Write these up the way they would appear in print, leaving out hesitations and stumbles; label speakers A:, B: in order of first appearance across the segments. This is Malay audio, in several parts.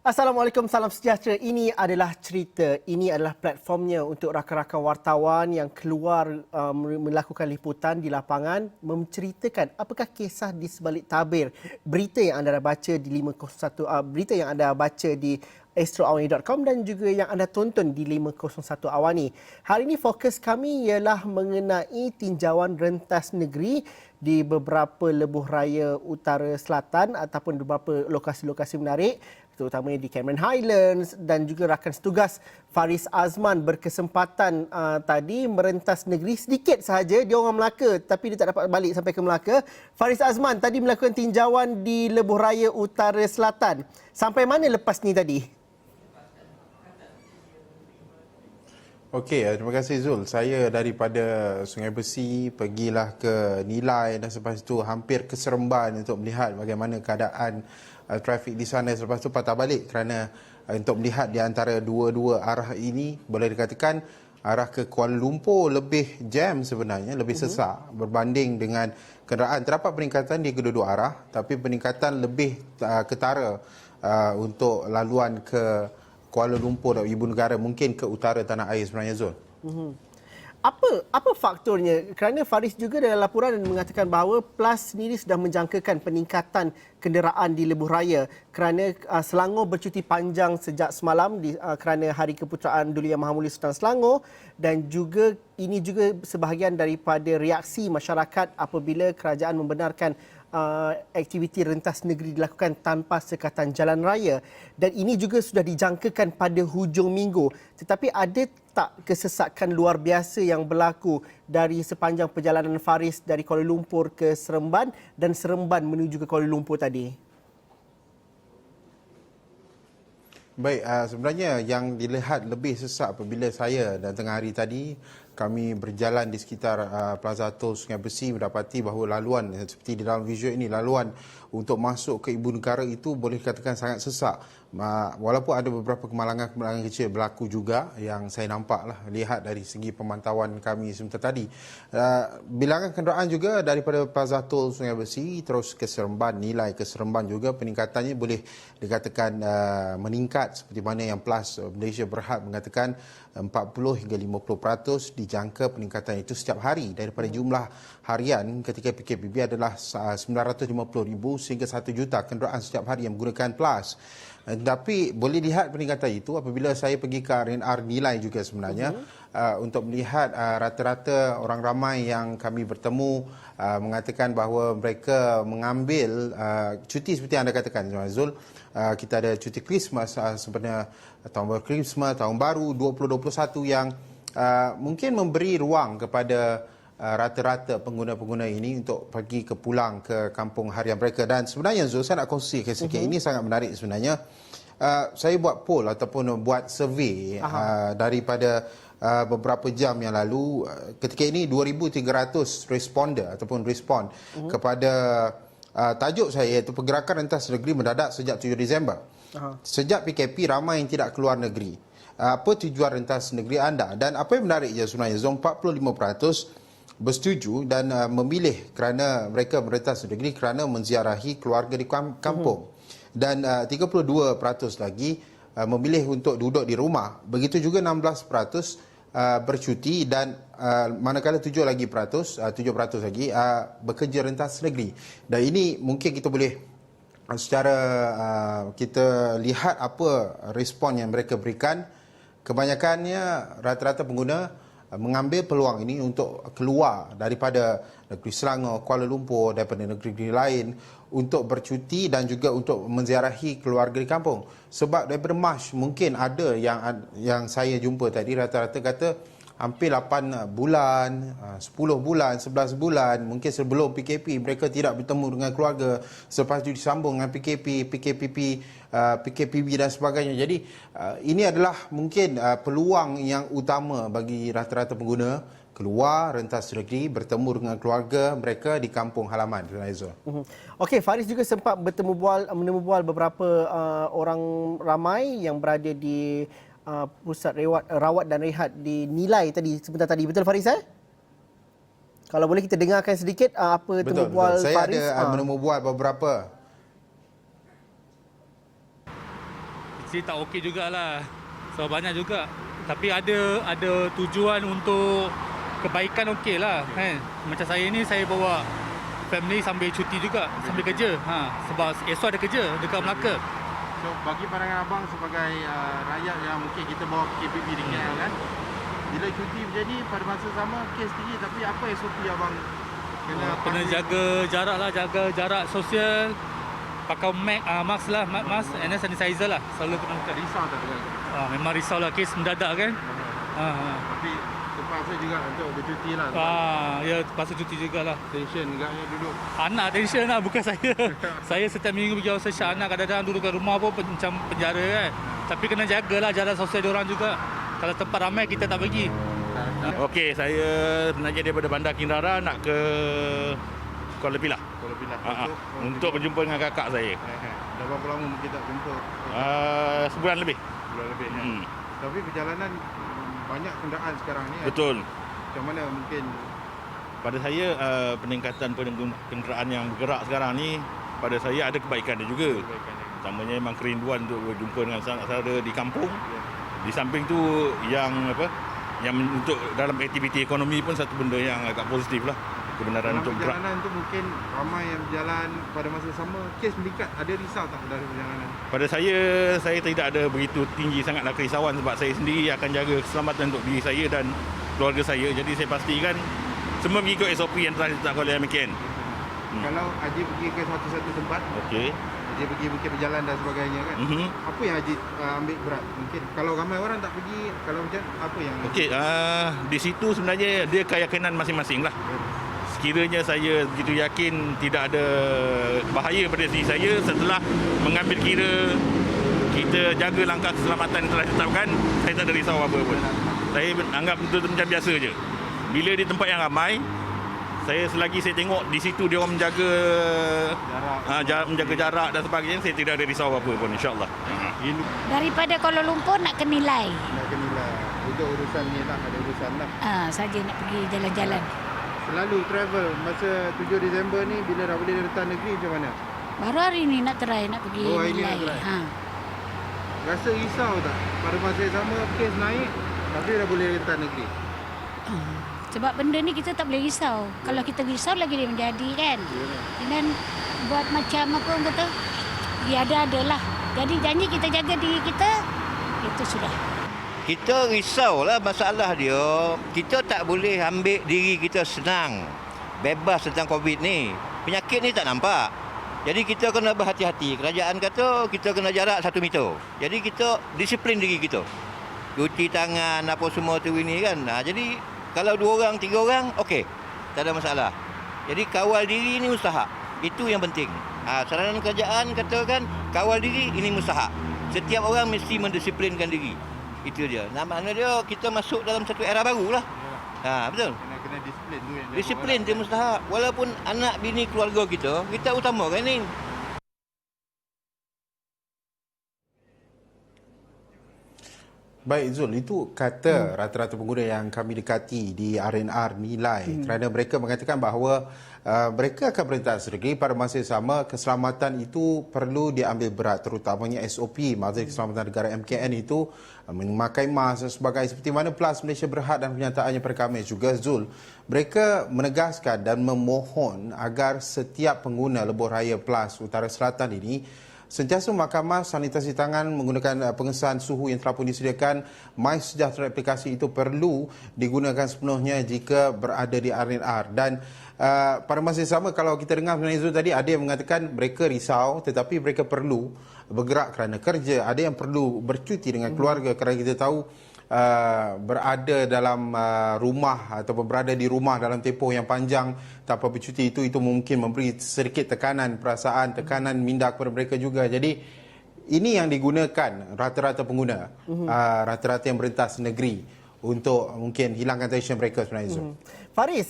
A: Assalamualaikum, salam sejahtera. Ini adalah cerita. Ini adalah platformnya untuk rakan-rakan wartawan yang keluar melakukan liputan di lapangan, menceritakan apakah kisah di sebalik tabir berita yang anda dah baca di 501, berita yang anda baca di astroawani.com dan juga yang anda tonton di 501 Awani. Hari ini fokus kami ialah mengenai tinjauan rentas negeri di beberapa lebuh raya utara selatan ataupun beberapa lokasi-lokasi menarik, terutamanya di Cameron Highlands, dan juga rakan setugas Faris Azman berkesempatan tadi merentas negeri sedikit sahaja. Dia orang Melaka tapi dia tak dapat balik sampai ke Melaka. Faris Azman tadi melakukan tinjauan di lebuh raya utara selatan. Sampai mana lepas ni tadi?
B: Okey, terima kasih Zul. Saya daripada Sungai Besi pergilah ke Nilai dan selepas itu hampir ke Seremban untuk melihat bagaimana keadaan trafik di sana. Selepas itu patah balik kerana untuk melihat di antara dua-dua arah ini, boleh dikatakan arah ke Kuala Lumpur lebih jam sebenarnya, lebih sesak berbanding dengan kenderaan. Terdapat peningkatan di kedua-dua arah, tapi peningkatan lebih ketara untuk laluan ke Kuala Lumpur dan ibu negara, mungkin ke utara tanah air sebenarnya, Zul.
A: Apa faktornya? Kerana Faris juga dalam laporan mengatakan bahawa PLAS sendiri sudah menjangkakan peningkatan kenderaan di lebuh raya kerana Selangor bercuti panjang sejak semalam kerana Hari Keputeraan Duli Yang Maha Mulia Sultan Selangor, dan juga ini juga sebahagian daripada reaksi masyarakat apabila kerajaan membenarkan aktiviti rentas negeri dilakukan tanpa sekatan jalan raya, dan ini juga sudah dijangkakan pada hujung minggu. Tetapi ada tak kesesakan luar biasa yang berlaku dari sepanjang perjalanan Faris dari Kuala Lumpur ke Seremban dan Seremban menuju ke Kuala Lumpur tadi?
B: Baik, sebenarnya yang dilihat lebih sesak apabila saya dan tengah hari tadi kami berjalan di sekitar Plaza Tol Sungai Besi, mendapati bahawa laluan seperti di dalam visual ini, laluan untuk masuk ke ibu negara itu boleh dikatakan sangat sesak. Walaupun ada beberapa kemalangan-kemalangan kecil berlaku juga yang saya nampaklah, lihat dari segi pemantauan kami sebentar tadi. Bilangan kenderaan juga daripada Plaza Tol Sungai Besi terus ke Seremban, Nilai ke Seremban juga peningkatannya boleh dikatakan meningkat, seperti mana yang PLAS Malaysia Berhad mengatakan 40 hingga 50% dijangka peningkatan itu setiap hari daripada jumlah harian ketika PKPB adalah 950,000 sehingga 1 juta kenderaan setiap hari yang menggunakan PLAS. Tapi boleh lihat peningkatan itu apabila saya pergi ke RNR Nilai juga sebenarnya, untuk melihat rata-rata orang ramai yang kami bertemu mengatakan bahawa mereka mengambil cuti seperti anda katakan, Zul. Kita ada cuti Christmas sebenarnya, tahun baru Christmas, tahun baru 2021 yang mungkin memberi ruang kepada rata-rata pengguna-pengguna ini untuk pergi ke pulang ke kampung harian mereka. Dan sebenarnya Zul, saya nak kongsi sikit, ini sangat menarik sebenarnya. Saya buat poll ataupun buat survey daripada beberapa jam yang lalu. Ketika ini 2,300 responder ataupun respon kepada tajuk saya, iaitu pergerakan rentas negeri mendadak sejak 7 Disember. Sejak PKP ramai yang tidak keluar negeri. Apa tujuan rentas negeri anda? Dan apa yang menarik je sebenarnya, 45% bersetuju dan memilih kerana mereka merentas negeri kerana menziarahi keluarga di kampung. Dan 32% lagi memilih untuk duduk di rumah. Begitu juga 16% bercuti, dan manakala 7% lagi bekerja rentas negeri. Dan ini mungkin kita boleh secara kita lihat apa respon yang mereka berikan. Kebanyakannya rata-rata pengguna mengambil peluang ini untuk keluar daripada negeri Selangor, Kuala Lumpur, daripada negeri lain untuk bercuti dan juga untuk menziarahi keluarga di kampung. Sebab daripada Mac mungkin ada yang saya jumpa tadi rata-rata kata hampir 8 bulan, 10 bulan, 11 bulan, mungkin sebelum PKP mereka tidak bertemu dengan keluarga, selepas itu disambung dengan PKPB dan sebagainya. Jadi ini adalah mungkin peluang yang utama bagi rata-rata pengguna keluar rentas negeri, bertemu dengan keluarga mereka di kampung halaman.
A: Okey, Faris juga sempat menemu bual beberapa orang ramai yang berada di pusat rawat dan rehat di Nilai tadi sebentar tadi. Betul Faris? Kalau boleh kita dengarkan sedikit apa temu bual Faris.
B: Saya ada menemu bual beberapa.
C: actually tak okey jugalah. So banyak juga. Tapi ada tujuan untuk kebaikan okeylah kan. Macam saya ni saya bawa family sambil cuti juga, sambil kerja. Sebab esok ada kerja dekat Melaka.
B: So bagi pandangan abang sebagai rakyat yang mungkin kita bawa PKPB di KL kan, bila cuti berjadi pada masa sama kes tinggi, tapi apa SOP abang
C: Kena jaga jarak lah, jaga jarak sosial, pakai mask lah, mask and then sanitizer lah, selalu kena pakai.
B: risau tak dengan?
C: Memang risau lah, kes mendadak kan.
B: Tapi terpaksa juga untuk bercuti lah.
C: Ya terpaksa cuti jugalah.
B: Tension agaknya duduk.
C: Anak tension lah, bukan saya. Saya setiap minggu pergi Australia, anak kadang-kadang duduk kat rumah pun macam penjara kan. Tapi kena jagalah jarak sosial diorang juga. Kalau tempat ramai kita tak pergi.
D: Okey, saya sebenarnya daripada Bandar Kinrara nak ke Kuala Pilah.
B: Kalau bila
D: Untuk berjumpa dengan kakak saya.
B: Dah berapa lama mungkin tak jumpa?
D: Sebulan lebih.
B: Bulan lebih ya. Tapi perjalanan banyak kenderaan sekarang ni.
D: Betul.
B: Macam mana mungkin?
D: Pada saya peningkatan kenderaan yang bergerak sekarang ni, pada saya ada kebaikan dia juga. Utamanya memang kerinduan untuk berjumpa dengan saudara di kampung. Di samping tu yang untuk dalam aktiviti ekonomi pun satu benda yang agak positif lah. Kebenaran
B: Dalam
D: untuk bergerak.
B: perjalanan tu mungkin ramai yang berjalan pada masa sama. Kes meningkat, ada risau tak dari perjalanan?
D: Pada saya tidak ada begitu tinggi sangatlah kerisauan sebab saya sendiri akan jaga keselamatan untuk diri saya dan keluarga saya. Jadi saya pastikan semua mengikut SOP yang telah ditetapkan oleh MKN.
B: Kalau Haji pergi ke satu-satu tempat,
D: Okey.
B: Haji pergi mungkin berjalan dan sebagainya kan. Apa yang Haji ambil berat? Mungkin kalau ramai orang tak pergi, kalau macam apa yang
D: Okey, di situ sebenarnya dia keyakinan masing-masing lah. Sekiranya saya begitu yakin tidak ada bahaya pada diri saya setelah mengambil kira kita jaga langkah keselamatan yang telah ditetapkan, saya tak ada risau apa pun. Saya anggap itu macam biasa je. Bila di tempat yang ramai, selagi saya tengok di situ dia orang menjaga jarak dan sebagainya, saya tidak ada risau apa pun, insya-Allah.
E: Daripada Kuala Lumpur nak ke Nilai.
B: nak kena untuk urusan ni lah, ada urusan lah.
E: Saja nak pergi jalan-jalan.
B: Selalu travel masa 7 Disember ni bila dah boleh rentas negeri macam mana?
E: Baru hari ni nak try nak pergi
B: Oh, hari ni nak
E: Nilai.
B: try. Rasa risau tak? Pada masa yang sama kes naik tapi dah boleh rentas negeri.
E: Sebab benda ni kita tak boleh risau. Kalau kita risau lagi dia menjadi kan. Dan buat macam apa orang kata? Ya ada lah. Jadi janji kita jaga diri kita, itu sudah.
F: Kita risaulah masalah dia. Kita tak boleh ambil diri kita senang, bebas tentang COVID ni. Penyakit ni tak nampak. Jadi kita kena berhati-hati. Kerajaan kata kita kena jarak 1 meter. Jadi kita disiplin diri kita. Cuci tangan apa semua tu ini kan. Jadi kalau 2 orang, 3 orang, okey. Tak ada masalah. Jadi kawal diri ni mustahak. Itu yang penting. Saranan kerajaan katakan kawal diri ini mustahak. Setiap orang mesti mendisiplinkan diri. Itu dia. Maknanya dia kita masuk dalam satu era barulah. Betul.
B: Kena disiplin tu yang
F: Disiplin dia mustahak. Walaupun anak bini keluarga kita utamakan ni.
B: Baik Zul, itu kata rata-rata pengguna yang kami dekati di RNR Nilai kerana mereka mengatakan bahawa mereka akan berentas negeri pada masa yang sama keselamatan itu perlu diambil berat terutamanya SOP Majlis Keselamatan Negara MKN itu memakai mask dan sebagainya seperti mana PLAS Malaysia Berhad dan penyataannya pada Khamis juga Zul. Mereka menegaskan dan memohon agar setiap pengguna lebuh raya PLAS Utara Selatan ini sentiasa memakai mask, sanitasi tangan, menggunakan pengesahan suhu yang telah pun disediakan. MySejahtera aplikasi itu perlu digunakan sepenuhnya jika berada di RNR. Dan pada masa yang sama, kalau kita dengar sebenarnya Zul tadi, ada yang mengatakan mereka risau tetapi mereka perlu bergerak kerana kerja. Ada yang perlu bercuti dengan keluarga kerana kita tahu berada dalam rumah ataupun berada di rumah dalam tempoh yang panjang tanpa bercuti itu mungkin memberi sedikit tekanan perasaan, tekanan minda kepada mereka juga. Jadi ini yang digunakan rata-rata pengguna, rata-rata yang berentas negeri untuk mungkin hilangkan tension mereka sebenarnya.
A: Faris,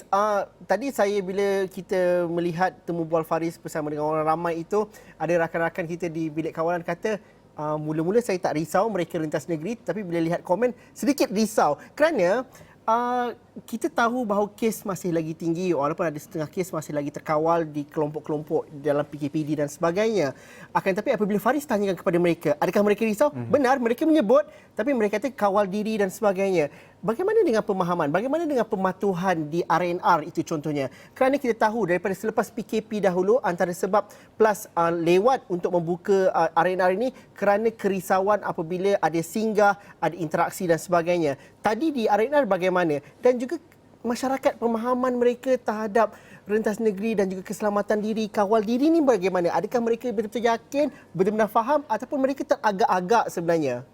A: tadi saya bila kita melihat temu bual Faris bersama dengan orang ramai itu, ada rakan-rakan kita di bilik kawalan kata mula-mula saya tak risau mereka rentas negeri, tapi bila lihat komen sedikit risau kerana Kita tahu bahawa kes masih lagi tinggi walaupun ada setengah kes masih lagi terkawal di kelompok-kelompok dalam PKPD dan sebagainya. Akan tetapi apabila Faris tanyakan kepada mereka, adakah mereka risau? Benar, mereka menyebut, tapi mereka kata kawal diri dan sebagainya. Bagaimana dengan pemahaman? Bagaimana dengan pematuhan di RNR itu contohnya? Kerana kita tahu daripada selepas PKP dahulu antara sebab plus lewat untuk membuka RNR ini kerana kerisauan apabila ada singgah, ada interaksi dan sebagainya. Tadi di RNR bagaimana? Dan juga masyarakat pemahaman mereka terhadap rentas negeri dan juga keselamatan diri, kawal diri ni bagaimana? Adakah mereka betul-betul yakin, benar-benar faham ataupun mereka teragak-agak sebenarnya?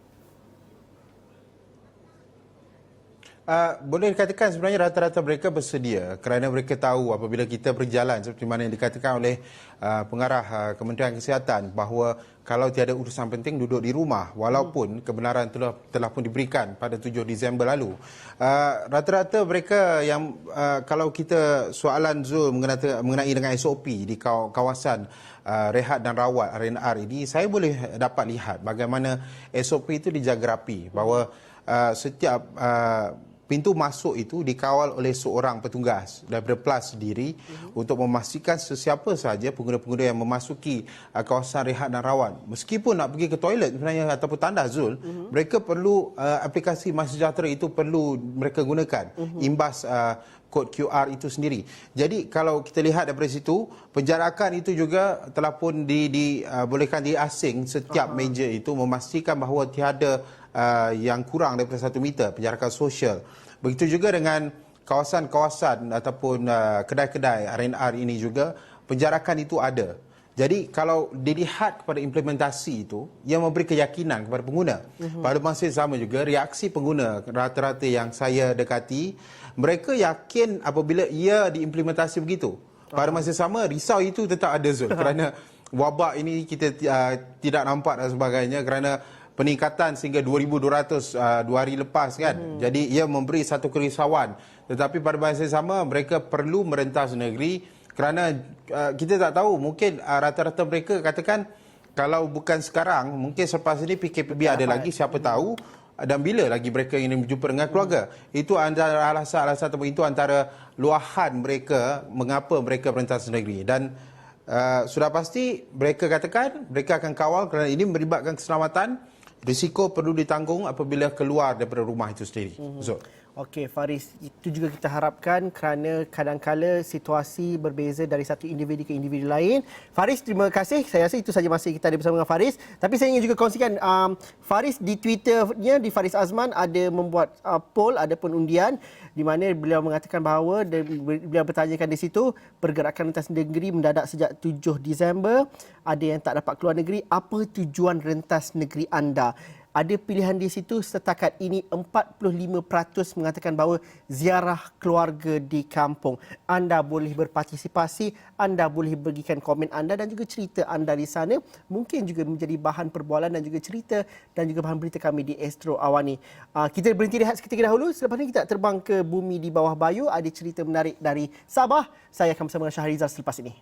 B: Boleh dikatakan sebenarnya rata-rata mereka bersedia kerana mereka tahu apabila kita berjalan seperti mana yang dikatakan oleh pengarah Kementerian Kesihatan bahawa kalau tiada urusan penting duduk di rumah walaupun kebenaran telah pun diberikan pada 7 Disember lalu. Rata-rata mereka yang kalau kita soalan Zul mengenai dengan SOP di kawasan rehat dan rawat RNR ini, saya boleh dapat lihat bagaimana SOP itu dijaga rapi bahawa setiap pintu masuk itu dikawal oleh seorang petugas daripada PLAS sendiri untuk memastikan sesiapa sahaja pengguna-pengguna yang memasuki kawasan rehat dan rawat. Meskipun nak pergi ke toilet sebenarnya ataupun tandas Zul, mereka perlu aplikasi MySejahtera itu perlu mereka gunakan imbas kod QR itu sendiri. Jadi kalau kita lihat daripada situ, penjarakan itu juga telah pun dibolehkan diasing setiap meja itu memastikan bahawa tiada yang kurang daripada 1 meter penjarakan sosial. Begitu juga dengan kawasan-kawasan ataupun kedai-kedai RNR ini juga penjarakan itu ada. Jadi kalau dilihat kepada implementasi itu, ia memberi keyakinan kepada pengguna. Pada masa yang sama juga reaksi pengguna rata-rata yang saya dekati, mereka yakin apabila ia diimplementasi begitu. Pada masa yang sama risau itu tetap ada Zul kerana wabak ini kita tidak nampak dan sebagainya kerana peningkatan sehingga 2,200 2 hari lepas kan. Jadi ia memberi satu kerisauan. Tetapi pada masa yang sama mereka perlu merentas negeri kerana kita tak tahu mungkin rata-rata mereka katakan kalau bukan sekarang mungkin selepas ini PKPB ada lagi, siapa tahu, dan bila lagi mereka ingin berjumpa dengan keluarga. Itu antara alasan ataupun itu antara luahan mereka mengapa mereka merentas negeri. Dan sudah pasti mereka katakan mereka akan kawal kerana ini melibatkan keselamatan. Risiko perlu ditanggung apabila keluar daripada rumah itu sendiri.
A: Okey Faris, itu juga kita harapkan kerana kadang-kala situasi berbeza dari satu individu ke individu lain. Faris, terima kasih. Saya rasa itu saja masa kita ada bersama dengan Faris. Tapi saya ingin juga kongsikan Faris di Twitternya, di Faris Azman ada membuat poll, ada pun undian di mana beliau mengatakan bahawa beliau bertanyakan di situ pergerakan rentas negeri mendadak sejak 7 Disember. Ada yang tak dapat keluar negeri. Apa tujuan rentas negeri anda? Ada pilihan di situ setakat ini 45% mengatakan bahawa ziarah keluarga di kampung. Anda boleh berpartisipasi, anda boleh bagikan komen anda dan juga cerita anda di sana. Mungkin juga menjadi bahan perbualan dan juga cerita dan juga bahan berita kami di Astro Awani. Kita berhenti rehat seketika dahulu. Selepas ini kita terbang ke bumi di bawah Bayu. Ada cerita menarik dari Sabah. Saya akan bersama dengan Syahrizal selepas ini.